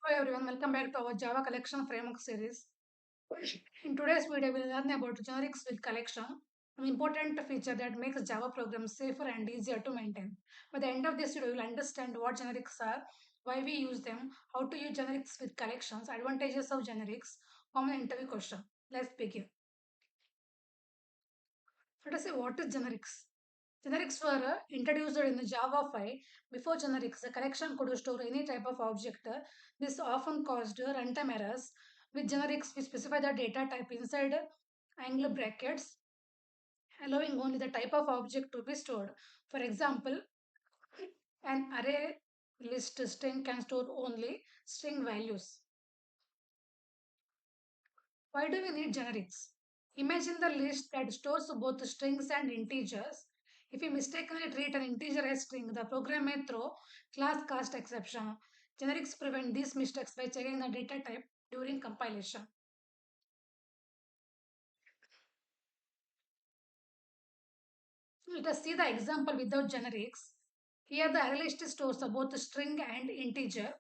Hello everyone, welcome back to our Java collection framework series. In today's video, we'll learn about generics with collection, an important feature that makes Java programs safer and easier to maintain. By the end of this video, you'll understand what generics are, why we use them, how to use generics with collections, advantages of generics, common interview question. Let's begin. Let us say what is generics. Generics were introduced in the Java 5. Before generics, the collection could store any type of object. This often caused runtime errors. With generics, we specify the data type inside angle brackets, allowing only the type of object to be stored. For example, an array list string can store only string values. Why do we need generics? Imagine the list that stores both strings and integers. If we mistakenly treat an integer as string, the program may throw class cast exception. Generics prevent these mistakes by checking the data type during compilation. Let us see the example without generics. Here the array list stores both string and integer.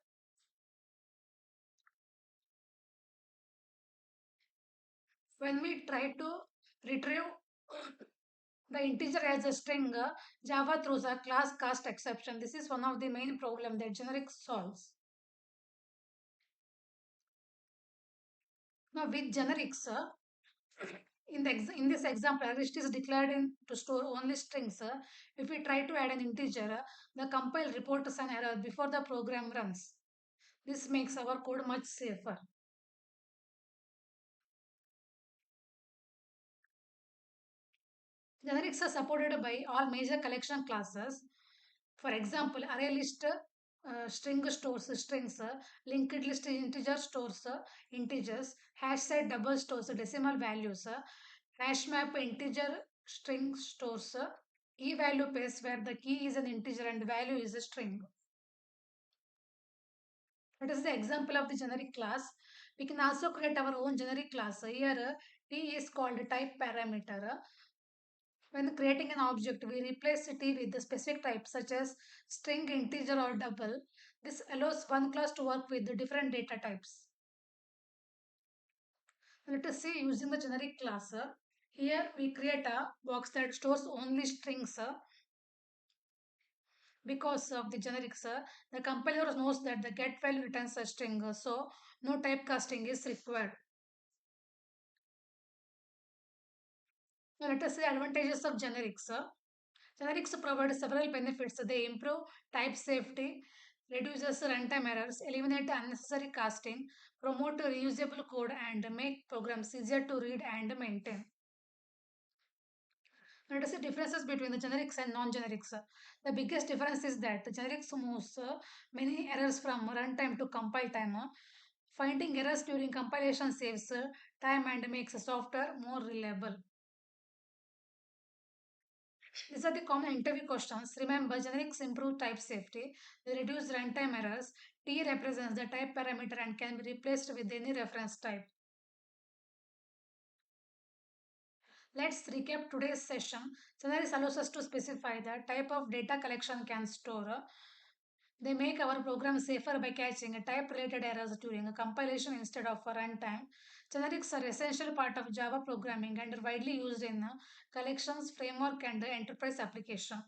When we try to retrieve the integer as a string, Java throws a class cast exception. This is one of the main problems that generics solves. Now with generics, in this example, a list is declared to store only strings. If we try to add an integer, the compile reports an error before the program runs. This makes our code much safer. Generics are supported by all major collection classes. For example, array list string stores strings, linked list integer stores integers, hash set double stores decimal values, hash map integer string stores key value pairs where the key is an integer and value is a string. That is the example of the generic class. We can also create our own generic class. Here T is called type parameter. When creating an object, we replace T with the specific type such as string, integer or double. This allows one class to work with the different data types. Let us see using the generic class. Here we create a box that stores only strings. Because of the generics, the compiler knows that the get value returns a string, so no typecasting is required. Now let us see advantages of generics. Generics provide several benefits. They improve type safety, reduces runtime errors, eliminate unnecessary casting, promote reusable code, and make programs easier to read and maintain. Let us see differences between the generics and non-generics. The biggest difference is that the generics moves many errors from runtime to compile time. Finding errors during compilation saves time and makes the software more reliable. These are the common interview questions. Remember, generics improve type safety. They reduce runtime errors. T represents the type parameter and can be replaced with any reference type. Let's recap today's session. Generics allows us to specify the type of data collection can store. They make our program safer by catching type-related errors during a compilation instead of a runtime. Generics are essential part of Java programming and are widely used in collections, framework, and enterprise application.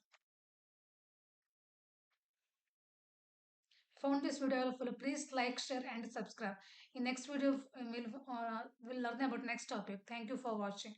Found this video helpful, please like, share, and subscribe. In next video, we'll learn about next topic. Thank you for watching.